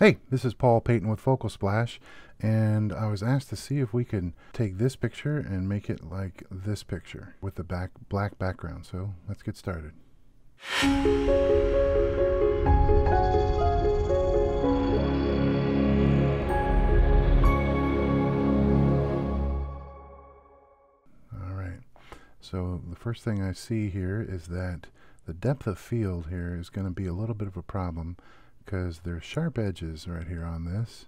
Hey, this is Paul Payton with Focal Splash, and I was asked to see if we could take this picture and make it like this picture with the black background. So let's get started. All right, so the first thing I see here is that the depth of field here is going to be a little bit of a problem because there's sharp edges right here on this,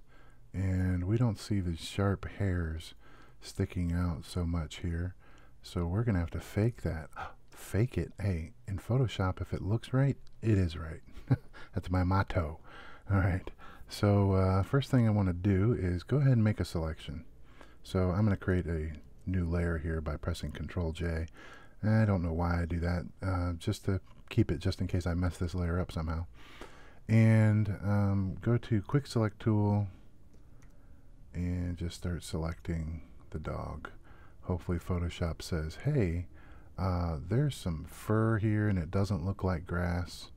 and we don't see the sharp hairs sticking out so much here. So we're going to have to fake that. Fake it. Hey, in Photoshop, if it looks right, it is right. That's my motto. All right. So first thing I want to do is go ahead and make a selection. So I'm going to create a new layer here by pressing Control J. I don't know why I do that, just to keep it just in case I mess this layer up somehow. And go to Quick Select Tool and just start selecting the dog. Hopefully Photoshop says, hey, there's some fur here and it doesn't look like grass.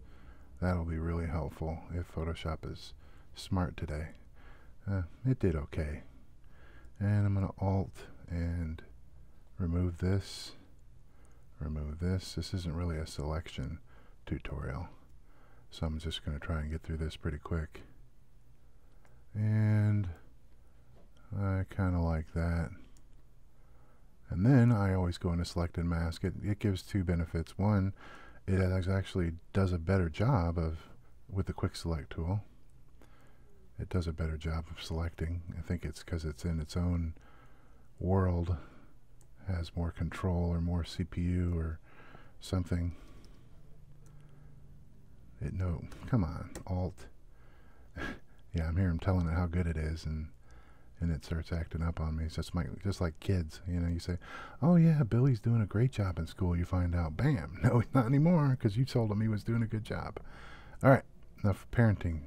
That'll be really helpful if Photoshop is smart today. It did okay. And I'm going to Alt and remove this. Remove this. This isn't really a selection tutorial, so I'm just going to try and get through this pretty quick. And I kind of like that. And then I always go into Select and Mask. It gives two benefits. One, it actually does a better job with the Quick Select tool. It does a better job of selecting. I think it's because it's in its own world, has more control or more CPU or something. Come on, Alt. Yeah, I'm here. I'm telling it how good it is, and it starts acting up on me. It's just like kids, you know. You say, "Oh yeah, Billy's doing a great job in school." You find out, bam, no, not anymore, because you told him he was doing a good job. All right, enough parenting.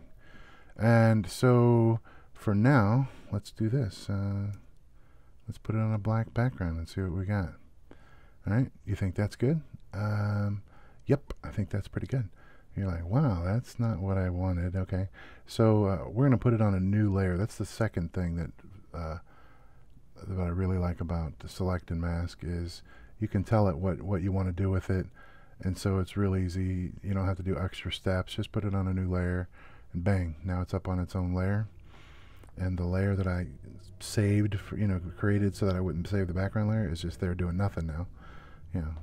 And so for now, let's do this. Let's put it on a black background and see what we got. All right, you think that's good? Yep, I think that's pretty good. You're like, wow, that's not what I wanted. Okay, so we're going to put it on a new layer. That's the second thing that I really like about the Select and Mask is you can tell it what you want to do with it, and so it's real easy. You don't have to do extra steps. Just put it on a new layer, and bang, now it's up on its own layer. And the layer that I saved, created so that I wouldn't save the background layer, is just there doing nothing now.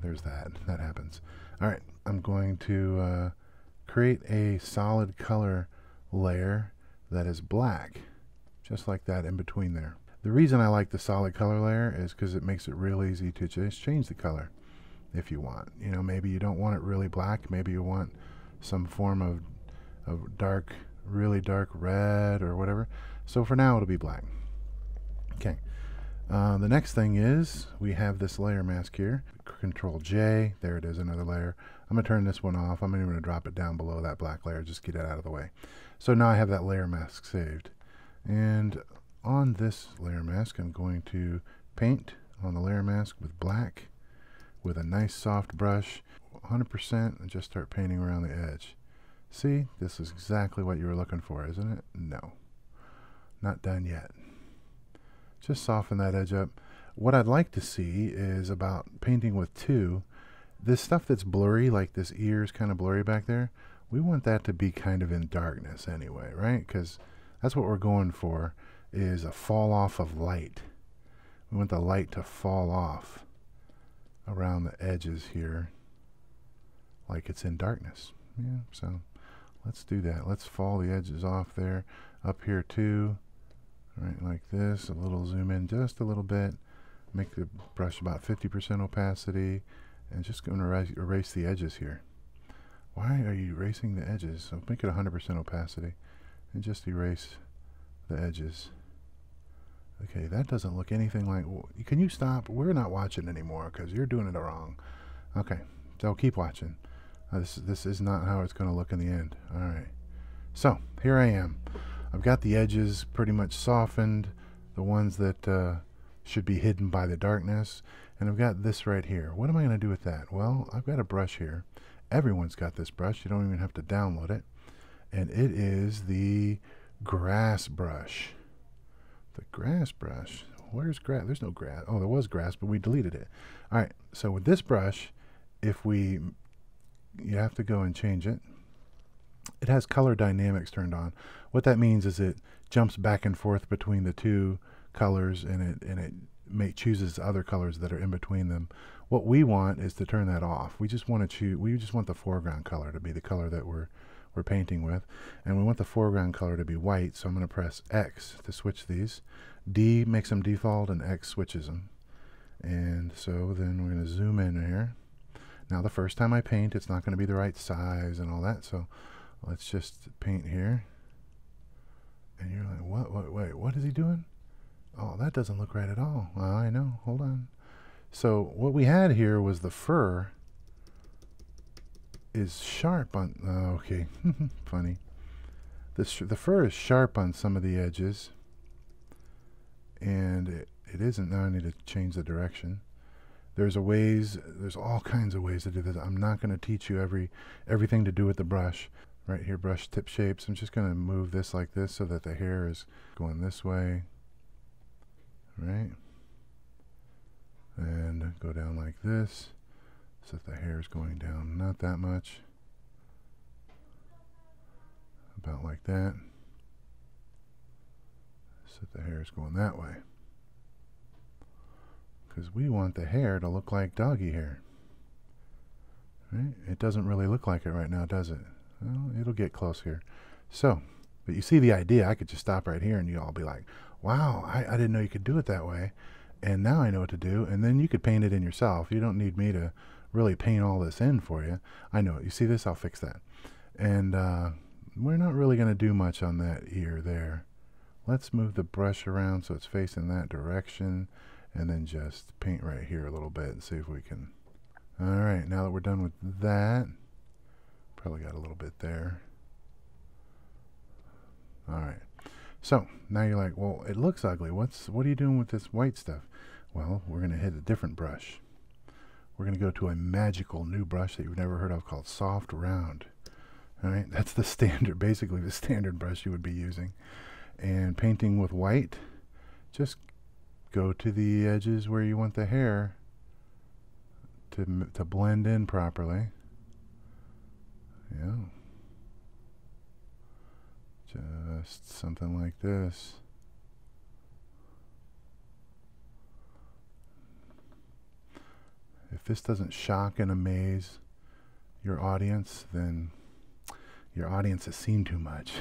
There's that. That happens. All right, I'm going to create a solid color layer that is black, just like that in between there. The reason I like the solid color layer is because it makes it real easy to just change the color if you want. Maybe you don't want it really black. Maybe you want some form of dark, really dark red or whatever. So for now, it'll be black. Okay. The next thing is we have this layer mask here. Control J. There it is, another layer. I'm going to turn this one off. I'm even going to drop it down below that black layer. Just get it out of the way. So now I have that layer mask saved. And on this layer mask, I'm going to paint on the layer mask with black with a nice soft brush, 100%, and just start painting around the edge. See, this is exactly what you were looking for, isn't it? No. Not done yet. Just soften that edge up. What I'd like to see is about painting with two. This stuff that's blurry, like this ear is kind of blurry back there, we want that to be kind of in darkness anyway, right? Because that's what we're going for, is a fall off of light. We want the light to fall off around the edges here like it's in darkness. Yeah, so let's do that. Let's fall the edges off there. Up here too. Right, like this, a little zoom in just a little bit, make the brush about 50% opacity, and just going to erase the edges here. Why are you erasing the edges? So make it 100% opacity, and just erase the edges. Okay, that doesn't look anything like, can you stop? We're not watching anymore because you're doing it wrong. Okay, so keep watching. This is not how it's going to look in the end. All right, so here I am. I've got the edges pretty much softened, the ones that should be hidden by the darkness, and I've got this right here. What am I going to do with that? Well, I've got a brush here. Everyone's got this brush. You don't even have to download it. And it is the grass brush. The grass brush. Where's grass? There's no grass. Oh, there was grass, but we deleted it. All right, so with this brush, you have to go and change it. It has color dynamics turned on. What that means is it jumps back and forth between the two colors, and it chooses other colors that are in between them. What we want is to turn that off. We just want the foreground color to be the color that we're painting with, and we want the foreground color to be white. So I'm going to press X to switch these. D makes them default, and X switches them. And so then we're going to zoom in here. Now the first time I paint, it's not going to be the right size and all that. So let's just paint here. And you're like, wait, what is he doing? Oh, that doesn't look right at all. Well, I know. Hold on. So what we had here was the fur is sharp on... okay, funny. The fur is sharp on some of the edges. And it isn't. Now I need to change the direction. There's all kinds of ways to do this. I'm not going to teach you everything to do with the brush. Right here, brush tip shapes. I'm just going to move this like this so that the hair is going this way. Right? And go down like this so that the hair is going down not that much. About like that. So that the hair is going that way. Because we want the hair to look like doggy hair. Right? It doesn't really look like it right now, does it? Well, it'll get close here. So, but you see the idea. I could just stop right here and you all be like, wow, I didn't know you could do it that way. And now I know what to do. And then you could paint it in yourself. You don't need me to really paint all this in for you. I know it. You see this? I'll fix that. And we're not really going to do much on that ear there. Let's move the brush around so it's facing that direction. And then just paint right here a little bit and see if we can. All right, now that we're done with that, probably got a little bit there. All right, so now you're like, well, it looks ugly. What are you doing with this white stuff? Well, we're going to hit a different brush. We're going to go to a magical new brush that you've never heard of called Soft Round. All right, that's the standard, basically the standard brush you would be using. And painting with white, just go to the edges where you want the hair to blend in properly. Yeah. Just something like this. If this doesn't shock and amaze your audience, then your audience has seen too much.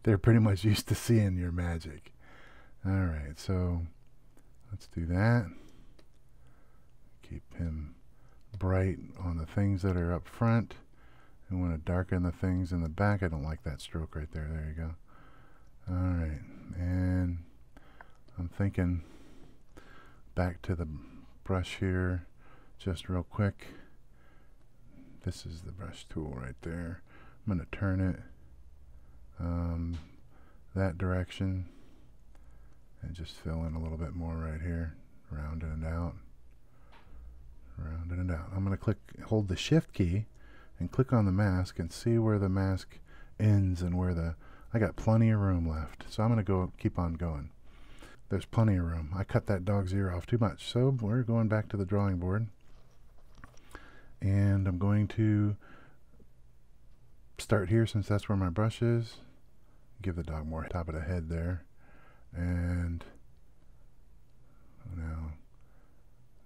They're pretty much used to seeing your magic. All right, so let's do that. Keep him bright on the things that are up front. I want to darken the things in the back. I don't like that stroke right there. There you go. All right, and I'm thinking back to the brush here just real quick. This is the brush tool right there. I'm going to turn it that direction and just fill in a little bit more right here, rounding it out. Rounding it out. I'm going to hold the shift key and click on the mask and see where the mask ends and where I got plenty of room left. So I'm going to keep on going. There's plenty of room. I cut that dog's ear off too much. So we're going back to the drawing board. And I'm going to start here since that's where my brush is. Give the dog more top of the head there. And now,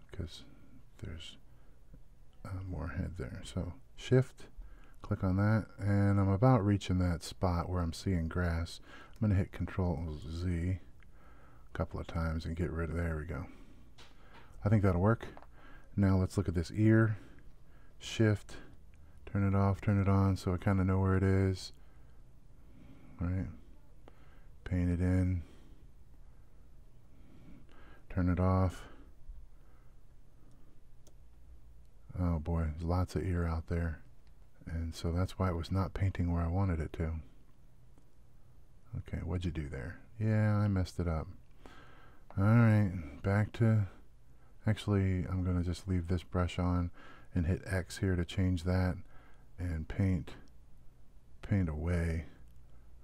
because there's more head there. So shift, click on that, and I'm about reaching that spot where I'm seeing grass. I'm going to hit Control Z a couple of times and get rid of, there we go. I think that'll work. Now let's look at this ear. Shift, turn it off, turn it on, so I kind of know where it is. All right, paint it in, turn it off. Oh boy, there's lots of ear out there. And so that's why it was not painting where I wanted it to. Okay, what'd you do there? Yeah, I messed it up. Alright, back to... Actually, I'm going to just leave this brush on and hit X here to change that and paint away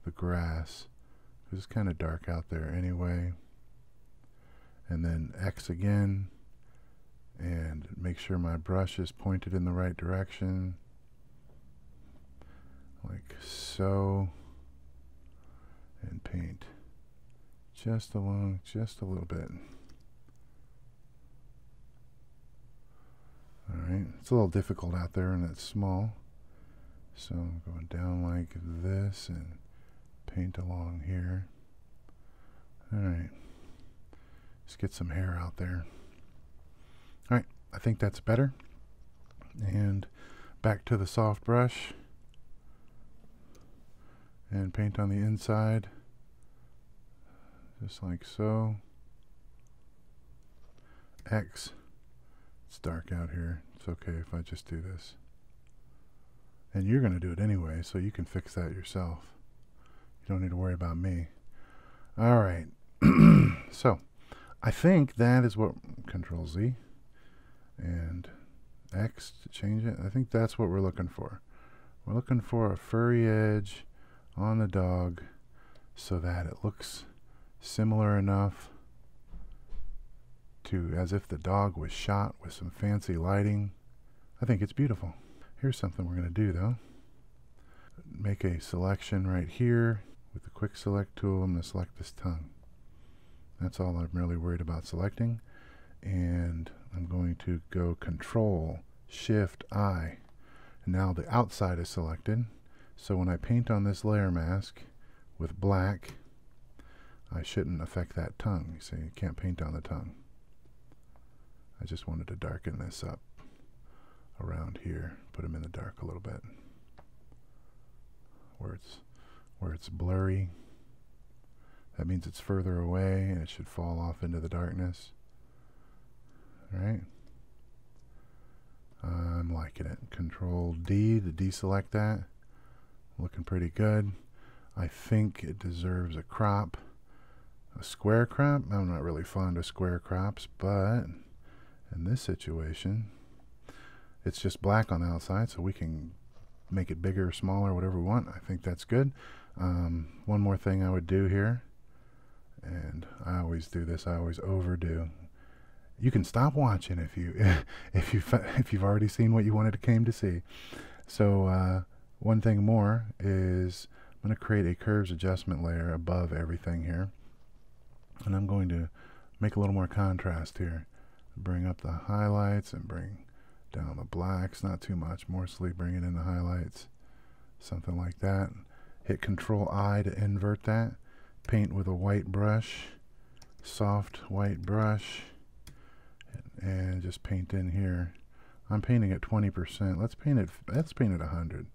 the grass, because it's kind of dark out there anyway. And then X again, and make sure my brush is pointed in the right direction, like so, and paint just along, just a little bit. Alright, it's a little difficult out there and it's small, so I'm going down like this and paint along here. Alright, let's get some hair out there. Alright, I think that's better. And back to the soft brush and paint on the inside, just like so. X. It's dark out here. It's okay if I just do this. And you're going to do it anyway, so you can fix that yourself. You don't need to worry about me. Alright. So, I think that is what... Control Z. And X to change it. I think that's what we're looking for. We're looking for a furry edge on the dog so that it looks similar enough to as if the dog was shot with some fancy lighting. I think it's beautiful. Here's something we're going to do though. Make a selection right here with the quick select tool. I'm going to select this tongue. That's all I'm really worried about selecting. And I'm going to go Control Shift I. And now the outside is selected. So when I paint on this layer mask with black, I shouldn't affect that tongue. You see, you can't paint on the tongue. I just wanted to darken this up around here, put them in the dark a little bit, where it's blurry. That means it's further away and it should fall off into the darkness. All right. I'm liking it. Control D to deselect that. Looking pretty good. I think it deserves a crop. A square crop? I'm not really fond of square crops, but in this situation, it's just black on the outside, so we can make it bigger or smaller, whatever we want. I think that's good. One more thing I would do here, and I always do this, I always overdo. You can stop watching if you've already seen what you came to see. So one thing more is I'm going to create a curves adjustment layer above everything here, and I'm going to make a little more contrast here. Bring up the highlights and bring down the blacks, not too much, mostly bringing in the highlights, something like that. Hit Control I to invert that. Paint with a white brush, soft white brush, and just paint in here. I'm painting at 20%. Let's paint it 100.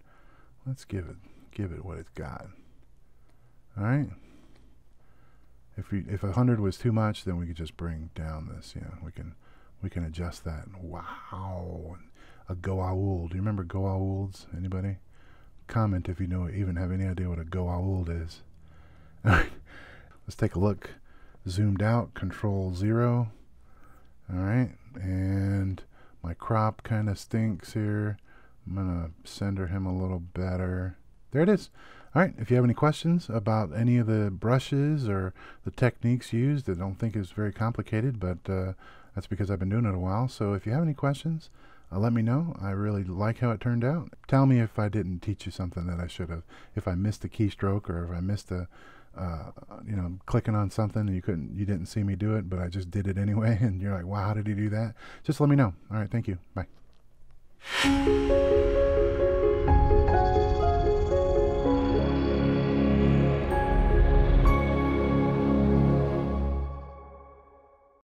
Let's give it what it's got. All right. If 100 was too much, then we could just bring down this. Yeah, we can adjust that. Wow, a Goa'uld. Do you remember Goa'ulds? Anybody? Comment if you know, even have any idea what a Goa'uld is. All right, let's take a look. Zoomed out. Control 0. All right, and my crop kind of stinks here. I'm gonna center him a little better. There it is. All right, if you have any questions about any of the brushes or the techniques used, I don't think it's very complicated, but that's because I've been doing it a while. So if you have any questions, let me know. I really like how it turned out. Tell me if I didn't teach you something that I should have, if I missed a keystroke or if I missed a, clicking on something and you didn't see me do it, but I just did it anyway, and you're like, wow, how did he do that? Just let me know. All right, thank you. Bye.